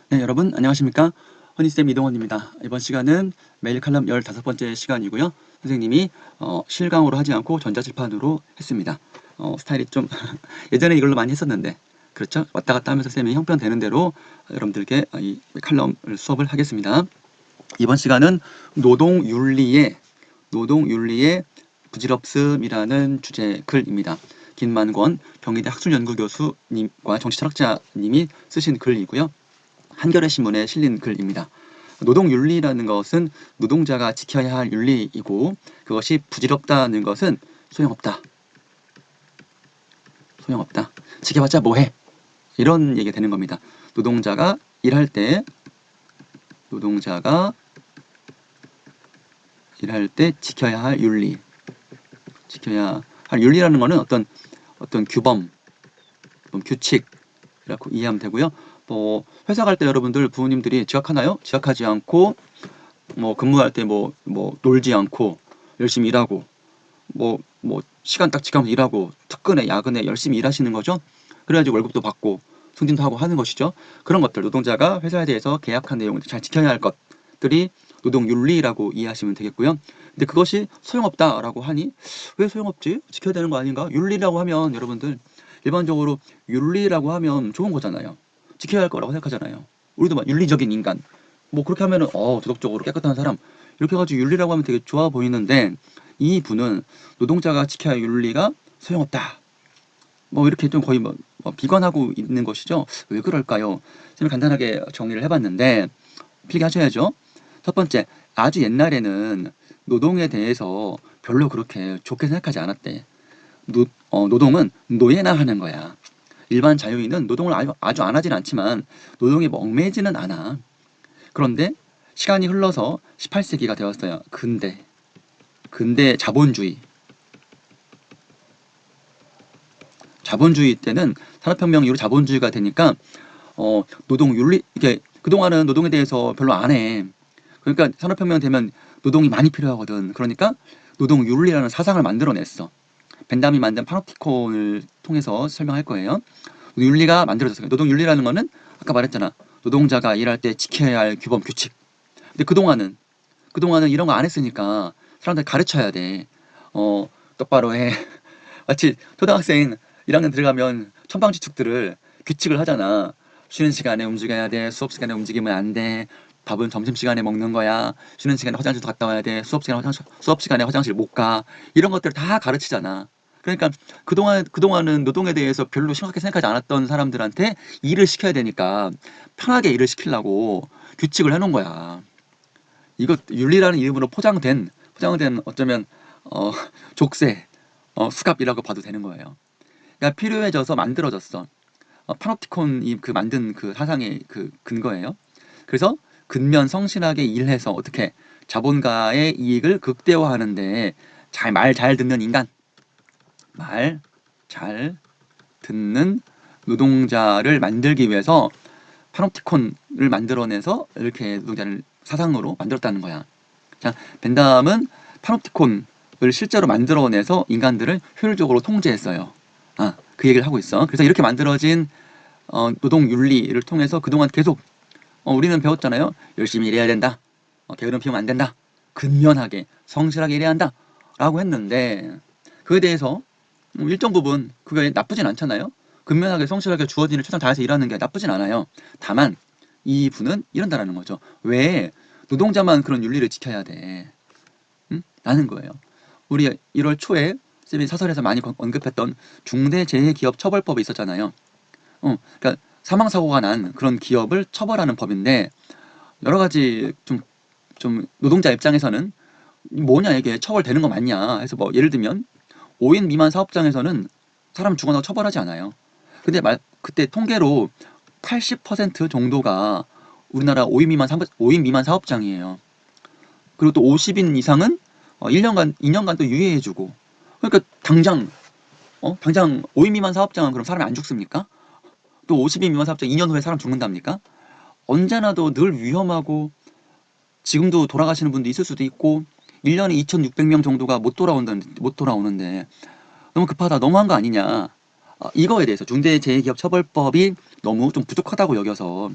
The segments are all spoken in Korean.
네, 여러분 안녕하십니까? 허니쌤 이동원입니다. 이번 시간은 메일 칼럼 15번째 시간이고요. 선생님이 실강으로 하지 않고 전자칠판으로 했습니다. 스타일이 좀 예전에 이걸로 많이 했었는데 그렇죠? 왔다 갔다 하면서 쌤이 형편되는 대로 여러분들께 이 칼럼 수업을 하겠습니다. 이번 시간은 노동윤리의 부질없음이라는 주제 글입니다. 김만권 경희대 학술연구교수님과 정치철학자님이 쓰신 글이고요. 한겨레 신문에 실린 글입니다. 노동윤리라는 것은 노동자가 지켜야 할 윤리이고 그것이 부질없다는 것은 소용없다. 지켜봤자 뭐해? 이런 얘기가 되는 겁니다. 노동자가 일할 때 지켜야 할 윤리. 지켜야 할 윤리라는 것은 어떤 규범, 규칙이라고 이해하면 되고요. 회사 갈 때 여러분들 부모님들이 지각하나요? 지각하지 않고 근무할 때 놀지 않고 열심히 일하고 시간 딱 지키면서 일하고 특근에 야근에 열심히 일하시는 거죠. 그래야지 월급도 받고 승진도 하고 하는 것이죠. 그런 것들 노동자가 회사에 대해서 계약한 내용을 잘 지켜야 할 것들이 노동윤리라고 이해하시면 되겠고요. 근데 그것이 소용없다라고 하니 왜 소용없지? 지켜야 되는 거 아닌가? 윤리라고 하면 여러분들 일반적으로 윤리라고 하면 좋은 거잖아요. 지켜야 할 거라고 생각하잖아요. 우리도 막 윤리적인 인간 그렇게 하면은 도덕적으로 깨끗한 사람 이렇게 해가지고 윤리라고 하면 되게 좋아 보이는데 이 분은 노동자가 지켜야 할 윤리가 소용없다. 이렇게 좀 거의 비관하고 있는 것이죠. 왜 그럴까요? 제가 간단하게 정리를 해봤는데 필기하셔야죠. 첫 번째, 아주 옛날에는 노동에 대해서 별로 그렇게 좋게 생각하지 않았대. 노동은 노예나 하는 거야. 일반 자유인은 노동을 아주 안 하진 않지만 노동에 얽매이지는 않아. 그런데 시간이 흘러서 18세기가 되었어요. 근대 자본주의 때는 산업혁명 이후로 자본주의가 되니까 노동윤리 이게 그동안은 노동에 대해서 별로 안 해. 그러니까 산업혁명 되면 노동이 많이 필요하거든. 그러니까 노동윤리라는 사상을 만들어냈어. 벤담이 만든 파놉티콘을 통해서 설명할 거예요. 윤리가 만들어졌어요. 노동윤리라는 거는 아까 말했잖아. 노동자가 일할 때 지켜야 할 규범, 규칙. 근데 그동안은 이런 거 안 했으니까 사람들 가르쳐야 돼. 똑바로 해. 마치 초등학생 1학년 들어가면 천방지축들을 규칙을 하잖아. 쉬는 시간에 움직여야 돼. 수업 시간에 움직이면 안 돼. 밥은 점심시간에 먹는 거야. 쉬는 시간에 화장실도 갔다 와야 돼. 수업 시간에 화장실 못 가. 이런 것들을 다 가르치잖아. 그러니까 그동안은 노동에 대해서 별로 심각하게 생각하지 않았던 사람들한테 일을 시켜야 되니까 편하게 일을 시키려고 규칙을 해놓은 거야. 이것 윤리라는 이름으로 포장된 어쩌면 어, 족쇄, 수갑이라고 봐도 되는 거예요. 그러니까 필요해져서 만들어졌어. 파놉티콘이 만든 그 사상의 그 근거예요. 그래서 근면 성실하게 일해서 어떻게 자본가의 이익을 극대화하는데 말 잘 듣는 인간, 말 잘 듣는 노동자를 만들기 위해서 파놉티콘을 만들어내서 이렇게 노동자를 사상으로 만들었다는 거야. 자, 벤담은 파놉티콘을 실제로 만들어내서 인간들을 효율적으로 통제했어요. 그 얘기를 하고 있어. 그래서 이렇게 만들어진 노동 윤리를 통해서 그동안 계속 우리는 배웠잖아요. 열심히 일해야 된다. 게으름 피우면 안 된다. 근면하게 성실하게 일해야 한다. 라고 했는데 그에 대해서 일정 부분 그게 나쁘진 않잖아요. 근면하게 성실하게 주어진 일 최선 다해서 일하는 게 나쁘진 않아요. 다만 이 분은 이런다라는 거죠. 왜 노동자만 그런 윤리를 지켜야 돼? 응? 라는 거예요. 우리 1월 초에 쌤이 사설에서 많이 언급했던 중대재해기업처벌법이 있었잖아요. 그러니까 사망사고가 난 그런 기업을 처벌하는 법인데 여러 가지 좀 노동자 입장에서는 뭐냐 이게 처벌되는 거 맞냐 해서 예를 들면 5인 미만 사업장에서는 사람 죽어나고 처벌하지 않아요. 근데 그때 통계로 80% 정도가 우리나라 5인 미만 사업장이에요. 그리고 또 50인 이상은 1년간, 2년간 또 유예해주고. 그러니까 당장 5인 미만 사업장은 그럼 사람이 안 죽습니까? 또 50인 미만 사업장 2년 후에 사람 죽는답니까? 언제나도 늘 위험하고 지금도 돌아가시는 분도 있을 수도 있고 1년에 2,600명 정도가 못 돌아오는데 너무 급하다, 너무한 거 아니냐. 이거에 대해서 중대재해기업처벌법이 너무 좀 부족하다고 여겨서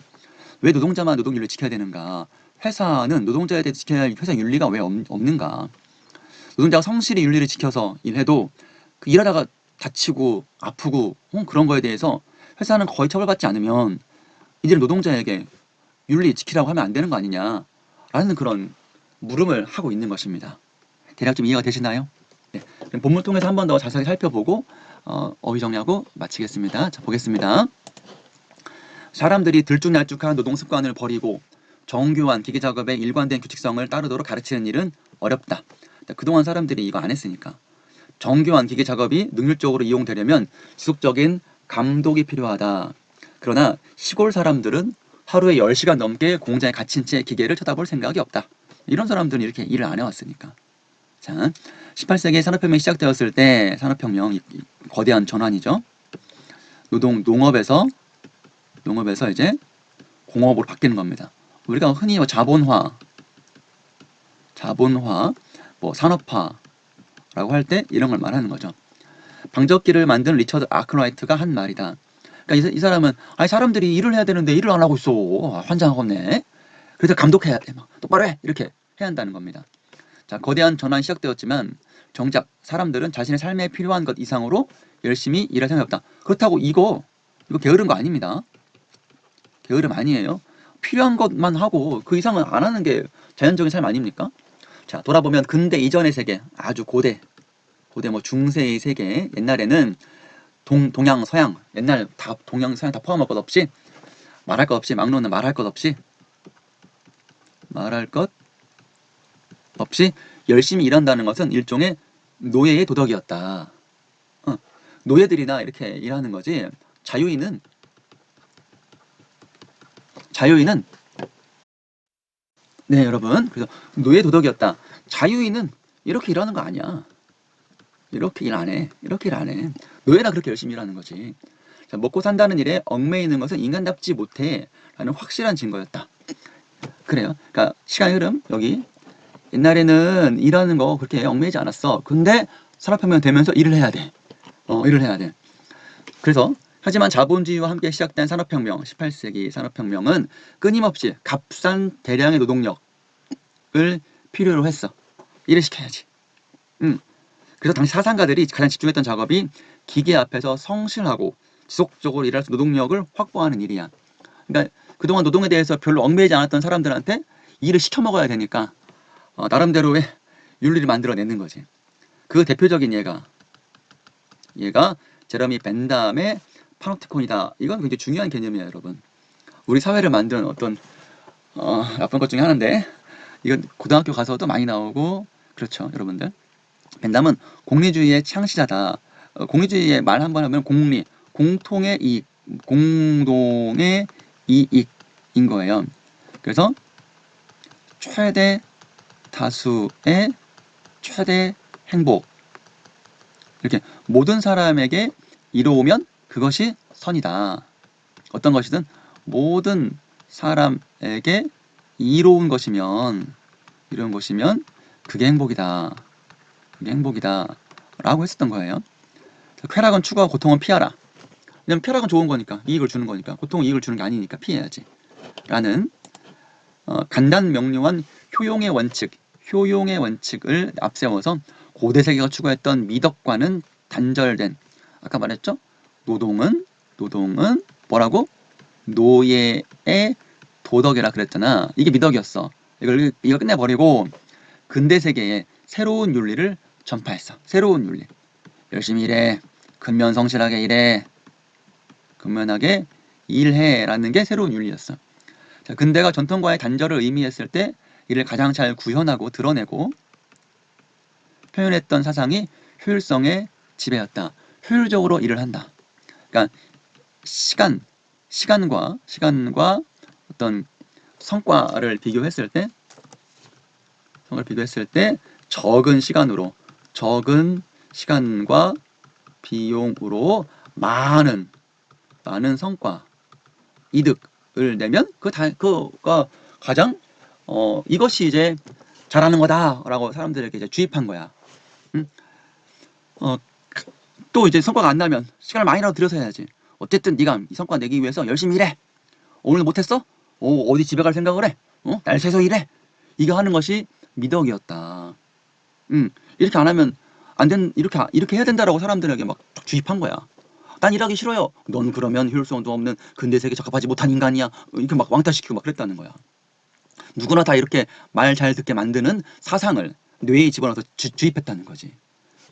왜 노동자만 노동윤리를 지켜야 되는가? 회사는 노동자에 대해 지켜야 할 회사 윤리가 왜 없는가? 노동자가 성실히 윤리를 지켜서 일해도 그 일하다가 다치고 아프고 그런 거에 대해서 회사는 거의 처벌받지 않으면 이들 노동자에게 윤리 지키라고 하면 안 되는 거 아니냐라는 그런 물음을 하고 있는 것입니다. 대략 좀 이해가 되시나요? 네. 그럼 본문 통해서 한 번 더 자세히 살펴보고 어휘 정리하고 마치겠습니다. 자, 보겠습니다. 사람들이 들쭉날쭉한 노동 습관을 버리고 정교한 기계 작업의 일관된 규칙성을 따르도록 가르치는 일은 어렵다. 그동안 사람들이 이거 안 했으니까. 정교한 기계 작업이 능률적으로 이용되려면 지속적인 감독이 필요하다. 그러나 시골 사람들은 하루에 10시간 넘게 공장에 갇힌 채 기계를 쳐다볼 생각이 없다. 이런 사람들은 이렇게 일을 안 해왔으니까. 자, 18세기 산업혁명이 시작되었을 때 산업혁명, 거대한 전환이죠. 농업에서 이제 공업으로 바뀌는 겁니다. 우리가 흔히 자본화, 산업화라고 할 때 이런 걸 말하는 거죠. 방적기를 만든 리처드 아크라이트가 한 말이다. 그러니까 이 사람은 사람들이 일을 해야 되는데 일을 안 하고 있어. 환장하겠네. 그래서 감독해야 돼. 막 똑바로 해. 이렇게 해야 한다는 겁니다. 자, 거대한 전환이 시작되었지만 정작 사람들은 자신의 삶에 필요한 것 이상으로 열심히 일할 생각이 없다. 그렇다고 이거 게으른 거 아닙니다. 게으름 아니에요. 필요한 것만 하고 그 이상은 안 하는 게 자연적인 삶 아닙니까? 자, 돌아보면 근대 이전의 세계, 아주 고대 중세의 세계, 옛날에는 동양 서양, 옛날 다 동양 서양 다 포함할 것 없이 말할 것 없이 막론은 말할 것 없이 열심히 일한다는 것은 일종의 노예의 도덕이었다. 노예들이나 이렇게 일하는 거지. 자유인은 네, 여러분. 그래서 노예 도덕이었다. 자유인은 이렇게 일하는 거 아니야. 이렇게 일 안 해. 노예나 그렇게 열심히 일하는 거지. 자, 먹고 산다는 일에 얽매이는 것은 인간답지 못해 라는 확실한 증거였다. 그래요. 그러니까 시간의 흐름 여기 옛날에는 일하는 거 그렇게 얽매이지 않았어. 근데 산업혁명 되면서 일을 해야 돼. 그래서 하지만 자본주의와 함께 시작된 산업혁명, 18세기 산업혁명은 끊임없이 값싼 대량의 노동력을 필요로 했어. 일을 시켜야지. 그래서 당시 사상가들이 가장 집중했던 작업이 기계 앞에서 성실하고 지속적으로 일할 수 있는 노동력을 확보하는 일이야. 그러니까 그동안 노동에 대해서 별로 얽매이지 않았던 사람들한테 일을 시켜 먹어야 되니까 나름대로의 윤리를 만들어내는 거지. 그 대표적인 얘가 제러미 벤담의 파놉티콘이다. 이건 굉장히 중요한 개념이에요, 여러분. 우리 사회를 만드는 어떤 나쁜 것 중에 하나인데 이건 고등학교 가서도 많이 나오고 그렇죠, 여러분들. 벤담은 공리주의의 창시자다. 공리주의의 말 한번 하면 공통의 이익, 공동의 이익인 거예요. 그래서 최대 다수의 최대 행복, 이렇게 모든 사람에게 이로우면 그것이 선이다. 어떤 것이든 모든 사람에게 이로운 것이면 그게 행복이다. 라고 했었던 거예요. 쾌락은 추구하고 고통은 피하라. 왜냐면 쾌락은 좋은 거니까, 이익을 주는 거니까, 고통은 이익을 주는 게 아니니까 피해야지. 라는 간단 명료한 효용의 원칙을 앞세워서 고대 세계가 추구했던 미덕과는 단절된, 아까 말했죠? 노동은 뭐라고? 노예의 도덕이라 그랬잖아. 이게 미덕이었어. 이걸 끝내버리고 근대 세계에 새로운 윤리를 전파했어. 새로운 윤리. 열심히 일해. 근면성실하게 일해. 근면하게 일해라는 게 새로운 윤리였어. 자, 근대가 전통과의 단절을 의미했을 때 이를 가장 잘 구현하고 드러내고 표현했던 사상이 효율성의 지배였다. 효율적으로 일을 한다. 그러니까 시간과 어떤 성과를 비교했을 때 적은 시간과 비용으로 많은 성과, 이득을 내면 그가 가장 이것이 이제 잘하는 거다라고 사람들에게 이제 주입한 거야. 또 이제 성과가 안 나면 시간을 많이라도 들여서 해야지. 어쨌든 네가 이 성과 내기 위해서 열심히 일해. 오늘 못했어? 어디 집에 갈 생각을 해? 날 새서 일해? 이거 하는 것이 미덕이었다. 이렇게 안 하면 이렇게 해야 된다라고 사람들에게 막 주입한 거야. 난 일하기 싫어요. 넌 그러면 효율성도 없는 근대세계에 적합하지 못한 인간이야. 이렇게 막 왕따시키고 막 그랬다는 거야. 누구나 다 이렇게 말 잘 듣게 만드는 사상을 뇌에 집어넣어서 주입했다는 거지.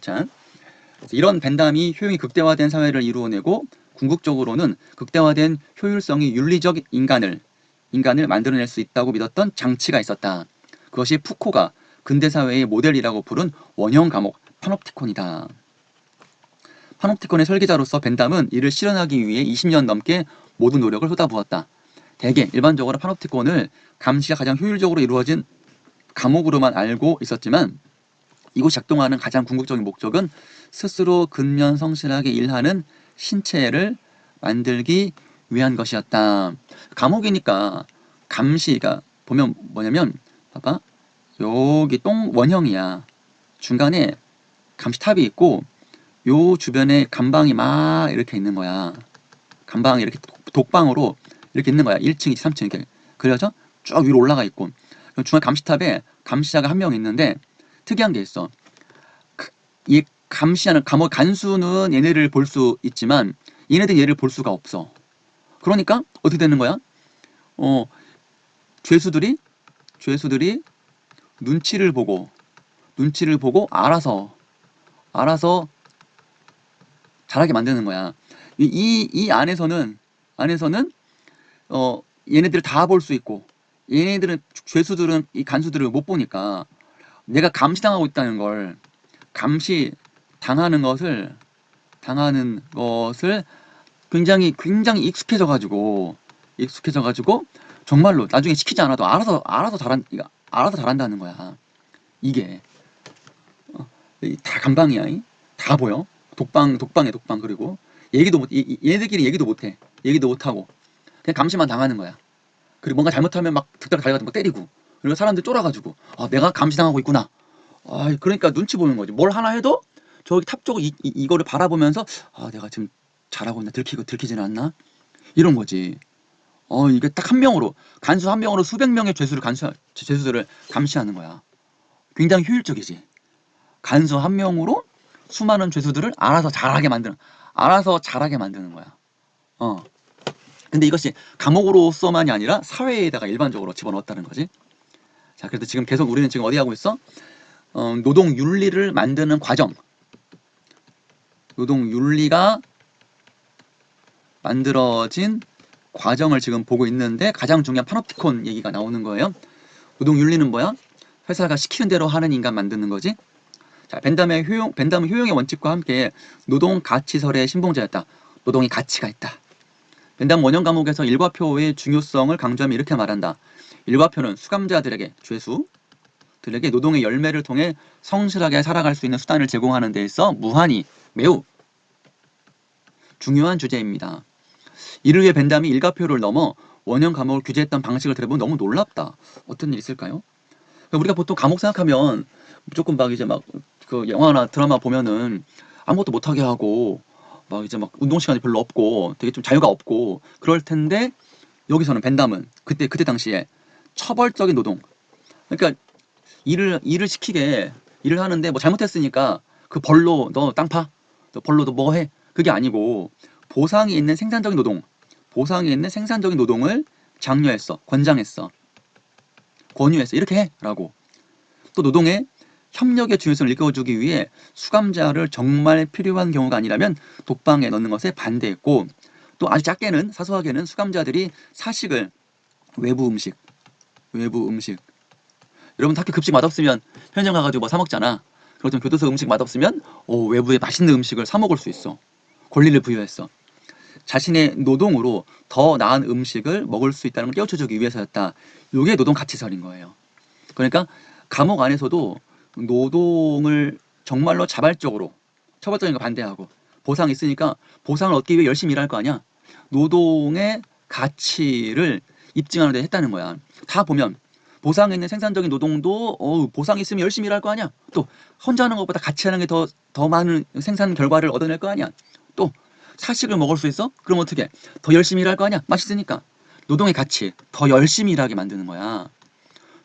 자, 이런 벤담이 효용이 극대화된 사회를 이루어내고 궁극적으로는 극대화된 효율성이 윤리적 인간을 만들어낼 수 있다고 믿었던 장치가 있었다. 그것이 푸코가 근대사회의 모델이라고 부른 원형 과목 파놉티콘이다. 파놉티콘의 설계자로서 벤담은 이를 실현하기 위해 20년 넘게 모든 노력을 쏟아부었다. 대개 일반적으로 파놉티콘을 감시가 가장 효율적으로 이루어진 과목으로만 알고 있었지만 이곳이 작동하는 가장 궁극적인 목적은 스스로 근면 성실하게 일하는 신체를 만들기 위한 것이었다. 감옥이니까 감시가 보면 뭐냐면 봐봐, 여기 똥 원형이야. 중간에 감시탑이 있고 요 주변에 감방이 막 이렇게 있는 거야. 감방이 이렇게 독방으로 이렇게 있는 거야. 1층, 2층, 3층 이렇게 그려져 쭉 위로 올라가 있고 중간 감시탑에 감시자가 한 명 있는데 특이한 게 있어. 이 감시하는 감옥 간수는 얘네를 볼 수 있지만 얘네들이 얘를 볼 수가 없어. 그러니까 어떻게 되는 거야? 죄수들이 눈치를 보고 알아서 잘하게 만드는 거야. 이 안에서는 얘네들을 다 볼 수 있고 죄수들은 이 간수들을 못 보니까 내가 감시당하고 있다는 걸 당하는 것을 굉장히 익숙해져 가지고 정말로 나중에 시키지 않아도 알아서 잘한다는 거야. 이게 다 감방이야. 다 보여. 독방에 독방. 그리고 얘네들끼리 얘기도 못해. 얘기도 못하고 그냥 감시만 당하는 거야. 그리고 뭔가 잘못하면 막 득달아 달려가지고 막 때리고 그리고 사람들 쫄아가지고 내가 감시당하고 있구나. 그러니까 눈치 보는 거지. 뭘 하나 해도 저기 탑 쪽 이거를 바라보면서 내가 지금 잘하고 있나 들키지는 않나 이런 거지. 이게 딱 한 명으로 간수 한 명으로 수백 명의 죄수들을 감시하는 거야. 굉장히 효율적이지. 간수 한 명으로 수많은 죄수들을 알아서 잘하게 만드는 거야. 근데 이것이 감옥으로서만이 아니라 사회에다가 일반적으로 집어넣었다는 거지. 자, 그래서 지금 계속 우리는 지금 어디 하고 있어? 노동 윤리를 만드는 과정. 노동 윤리가 만들어진 과정을 지금 보고 있는데 가장 중요한 파놉티콘 얘기가 나오는 거예요. 노동 윤리는 뭐야? 회사가 시키는 대로 하는 인간 만드는 거지. 자, 벤담은 효용의 원칙과 함께 노동 가치설의 신봉자였다. 노동이 가치가 있다. 벤담 원형 과목에서 일과표의 중요성을 강조하며 이렇게 말한다. 일과표는 수감자들에게 죄수들에게 노동의 열매를 통해 성실하게 살아갈 수 있는 수단을 제공하는 데 있어 무한히 매우 중요한 주제입니다. 이를 위해 벤담이 일과표를 넘어 원형 과목을 규제했던 방식을 들어보면 너무 놀랍다. 어떤 일이 있을까요? 우리가 보통 과목 생각하면 무조건 막 이제 막 그 영화나 드라마 보면은 아무것도 못하게 하고 막 이제 막 운동 시간이 별로 없고 되게 좀 자유가 없고 그럴 텐데 여기서는 벤담은 그때 당시에 처벌적인 노동. 그러니까 일을 시키게 일을 하는데 뭐 잘못했으니까 그 벌로 너 땅 파, 너 벌로 너 뭐 해? 그게 아니고 보상이 있는 생산적인 노동을 장려했어, 권유했어. 이렇게 해라고. 또 노동의 협력의 중요성을 일깨워주기 위해 수감자를 정말 필요한 경우가 아니라면 독방에 넣는 것에 반대했고 또 아주 작게는 사소하게는 수감자들이 사식을 외부 음식 여러분 학교 급식 맛없으면 편의점 가가지고 뭐 사 먹잖아. 그렇지만 교도소 음식 맛없으면 외부에 맛있는 음식을 사 먹을 수 있어. 권리를 부여했어. 자신의 노동으로 더 나은 음식을 먹을 수 있다는 걸 깨우쳐주기 위해서였다. 이게 노동 가치설인 거예요. 그러니까 감옥 안에서도 노동을 정말로 자발적으로 처벌적인 거 반대하고 보상이 있으니까 보상을 얻기 위해 열심히 일할 거 아니야. 노동의 가치를 입증하는 데 했다는 거야. 다 보면 보상에 있는 생산적인 노동도 보상이 있으면 열심히 일할 거 아니야. 또 혼자 하는 것보다 같이 하는 게 더 많은 생산 결과를 얻어낼 거 아니야. 또 사식을 먹을 수 있어? 그럼 어떻게? 더 열심히 일할 거 아니야. 맛있으니까. 노동의 가치 더 열심히 일하게 만드는 거야.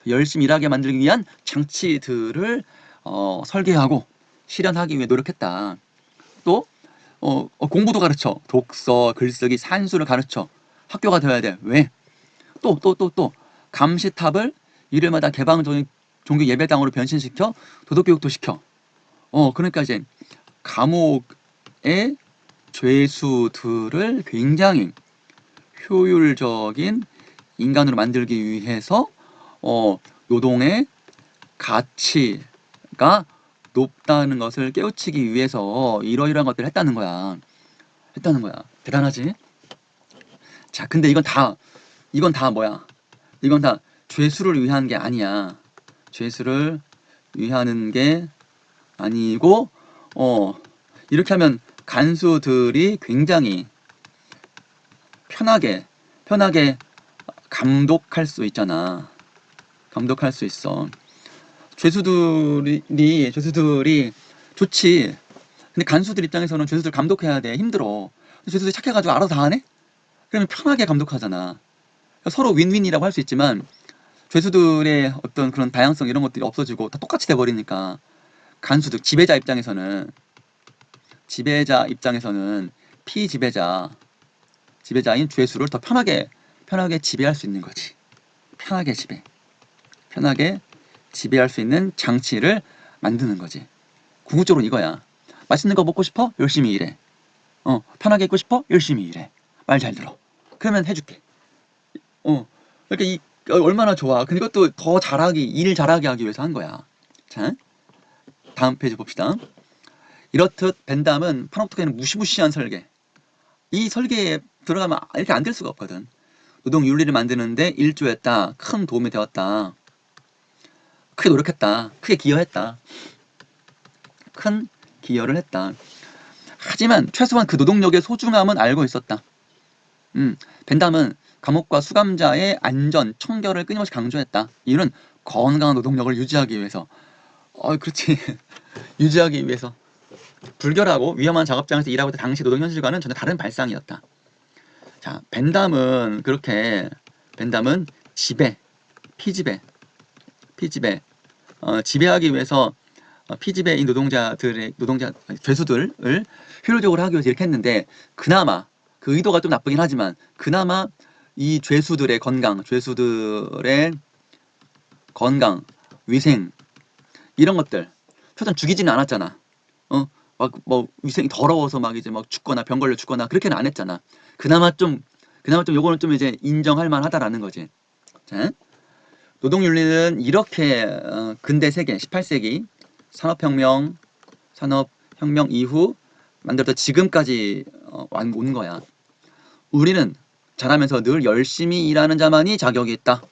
열심히 일하게 만들기 위한 장치들을 설계하고 실현하기 위해 노력했다. 또 공부도 가르쳐. 독서, 글쓰기, 산수를 가르쳐. 학교가 되어야 돼. 왜? 또 감시탑을 일요일마다 개방적인 종교 예배당으로 변신시켜 도덕교육도 시켜. 그러니까 이제 감옥의 죄수들을 굉장히 효율적인 인간으로 만들기 위해서 노동의 가치가 높다는 것을 깨우치기 위해서 이러이러한 것들을 했다는 거야. 대단하지? 자, 근데 이건 다 뭐야? 이건 다 죄수를 위한 게 아니야. 죄수를 위하는 게 아니고, 이렇게 하면 간수들이 굉장히 편하게 감독할 수 있잖아. 감독할 수 있어. 죄수들이 좋지. 근데 간수들 입장에서는 죄수들 감독해야 돼. 힘들어. 죄수들이 착해가지고 알아서 다 하네? 그러면 편하게 감독하잖아. 서로 윈윈이라고 할 수 있지만 죄수들의 어떤 그런 다양성 이런 것들이 없어지고 다 똑같이 돼버리니까 간수들, 지배자 입장에서는 지배자인 죄수를 더 편하게 지배할 수 있는 거지. 편하게 지배할 수 있는 장치를 만드는 거지. 궁극적으로 이거야. 맛있는 거 먹고 싶어? 열심히 일해. 편하게 있고 싶어? 열심히 일해. 말 잘 들어. 그러면 해줄게. 그러니까 얼마나 좋아. 근데 이것도 더 일 잘하게 하기 위해서 한 거야. 자, 다음 페이지 봅시다. 이렇듯 벤담은 파놉트에는 무시무시한 설계. 이 설계에 들어가면 이렇게 안 될 수가 없거든. 노동 윤리를 만드는데 일조했다. 큰 도움이 되었다. 크게 노력했다. 크게 기여했다. 큰 기여를 했다. 하지만 최소한 그 노동력의 소중함은 알고 있었다. 벤담은 감옥과 수감자의 안전, 청결을 끊임없이 강조했다. 이유는 건강한 노동력을 유지하기 위해서. 그렇지. 유지하기 위해서. 불결하고 위험한 작업장에서 일하고 있던 당시 노동 현실과는 전혀 다른 발상이었다. 자, 벤담은 피지배, 지배하기 위해서 피지배인 죄수들을 효율적으로 하기 위해서 이렇게 했는데, 그나마 그 의도가 좀 나쁘긴 하지만 그나마 이 죄수들의 위생 이런 것들 표준 죽이지는 않았잖아. 막 뭐 위생이 더러워서 막 이제 막 죽거나 병 걸려 죽거나 그렇게는 안 했잖아. 그나마 좀 요거는 좀 이제 인정할 만하다라는 거지. 자, 노동윤리는 이렇게 근대 세계 18세기 산업혁명 이후 만들었던 지금까지 온 거야. 우리는 자라면서 늘 열심히 일하는 자만이 자격이 있다.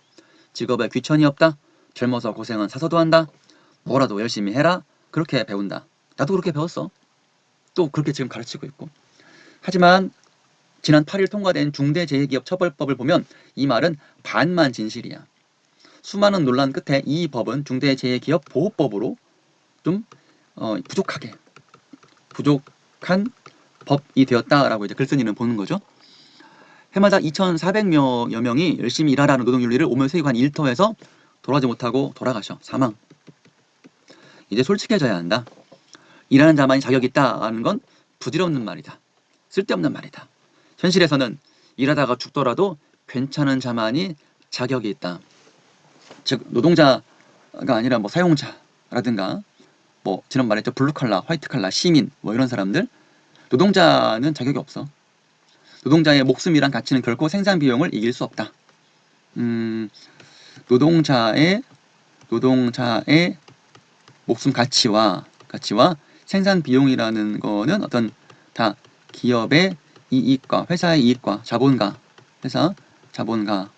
직업에 귀천이 없다. 젊어서 고생은 사서도 한다. 뭐라도 열심히 해라. 그렇게 배운다. 나도 그렇게 배웠어. 또 그렇게 지금 가르치고 있고. 하지만 지난 8일 통과된 중대재해기업처벌법을 보면 이 말은 반만 진실이야. 수많은 논란 끝에 이 법은 중대재해기업보호법으로 좀 부족한 법이 되었다라고 이제 글쓴이는 보는 거죠. 해마다 2,400여 명이 열심히 일하라는 노동윤리를 오묘세관 일터에서 돌아오지 못하고 돌아가셔. 사망. 이제 솔직해져야 한다. 일하는 자만이 자격이 있다는 건 부질없는 말이다. 쓸데없는 말이다. 현실에서는 일하다가 죽더라도 괜찮은 자만이 자격이 있다. 즉 노동자가 아니라 뭐 사용자라든가 뭐 지난 말했죠. 블루칼라, 화이트칼라, 시민 뭐 이런 사람들, 노동자는 자격이 없어. 노동자의 목숨이란 가치는 결코 생산 비용을 이길 수 없다. 노동자의 목숨 가치와 생산 비용이라는 거는 어떤 다 기업의 이익과 회사의 이익과 회사 자본가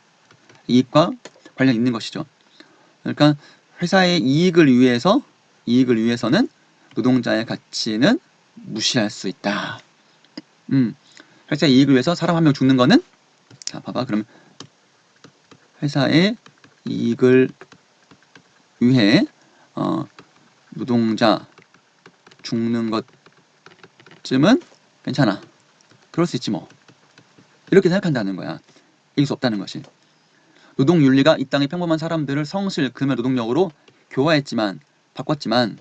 이익과 관련 있는 것이죠. 그러니까 회사의 이익을 위해서는 노동자의 가치는 무시할 수 있다. 회사의 이익을 위해서 사람 한 명 죽는 거는, 자 봐봐, 그럼 회사의 이익을 위해 노동자 죽는 것쯤은 괜찮아. 그럴 수 있지 뭐. 이렇게 생각한다는 거야. 이길 수 없다는 것이. 노동윤리가 이 땅의 평범한 사람들을 성실, 금연, 노동력으로 교화했지만, 바꿨지만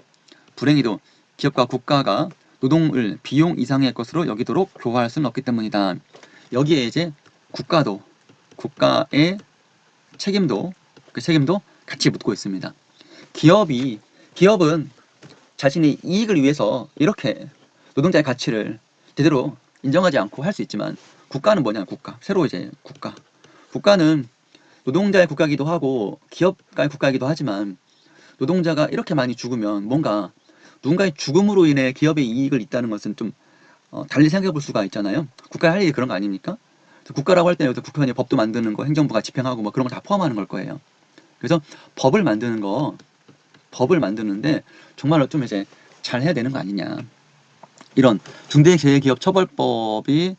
불행히도 기업과 국가가 노동을 비용 이상의 것으로 여기도록 교화할 수는 없기 때문이다. 여기에 이제 국가의 책임도, 그 책임도 같이 묻고 있습니다. 기업은 자신의 이익을 위해서 이렇게 노동자의 가치를 제대로 인정하지 않고 할 수 있지만, 국가는 뭐냐, 새로 이제 국가는 노동자의 국가이기도 하고 기업가의 국가이기도 하지만, 노동자가 이렇게 많이 죽으면 뭔가 누군가의 죽음으로 인해 기업의 이익을 잇다는 것은 좀 달리 생각해 볼 수가 있잖아요. 국가의 할 일이 그런 거 아닙니까? 국가라고 할 때는 여기서 국회의원이 법도 만드는 거, 행정부가 집행하고 뭐 그런 거 다 포함하는 걸 거예요. 그래서 법을 만드는데 정말로 좀 이제 잘 해야 되는 거 아니냐. 이런 중대재해기업처벌법이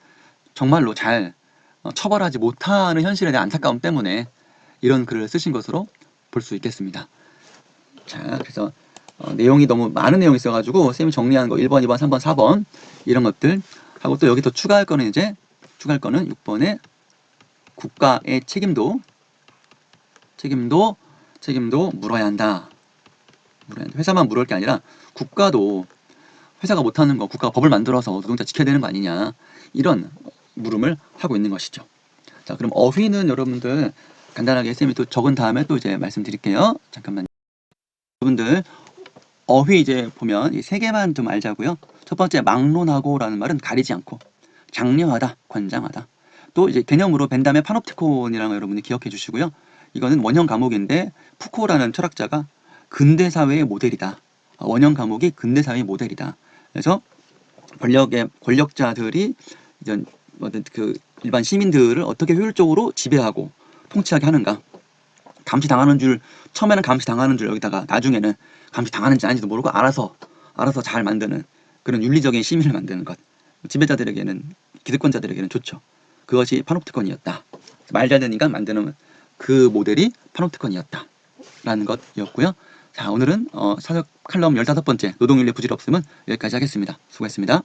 정말로 잘 처벌하지 못하는 현실에 대한 안타까움 때문에 이런 글을 쓰신 것으로 볼 수 있겠습니다. 자, 그래서 내용이 너무 많은 내용이 있어가지고 쌤이 정리한 거 1번, 2번, 3번, 4번 이런 것들 하고, 또 여기 더 추가할 거는 6번에 국가의 책임도 물어야 한다. 회사만 물을 게 아니라 국가도, 회사가 못하는 거 국가가 법을 만들어서 노동자 지켜야 되는 거 아니냐, 이런 물음을 하고 있는 것이죠. 자, 그럼 어휘는 여러분들 간단하게 쌤이 또 적은 다음에 또 이제 말씀드릴게요. 잠깐만요. 여러분들 어휘 이제 보면 이 세 개만 좀 알자고요. 첫 번째, 막론하고라는 말은 가리지 않고, 장려하다, 권장하다. 또 이제 개념으로 벤담의 파놉티콘이라는 거 여러분이 기억해 주시고요. 이거는 원형 과목인데 푸코라는 철학자가 근대 사회의 모델이다. 원형 과목이 근대 사회의 모델이다. 그래서 권력자들이 이제 그 일반 시민들을 어떻게 효율적으로 지배하고 통치하게 하는가. 처음에는 감시당하는 줄, 여기다가 나중에는 감시당하는지 아닌지도 모르고 알아서 잘 만드는 그런 윤리적인 시민을 만드는 것. 지배자들에게는, 기득권자들에게는 좋죠. 그것이 파놉티콘이었다. 말 잘 듣는 인간 만드는 그 모델이 파놉티콘이었다 라는 것이었고요. 자, 오늘은 사적 칼럼 15번째 노동윤리 부질없음은 여기까지 하겠습니다. 수고했습니다.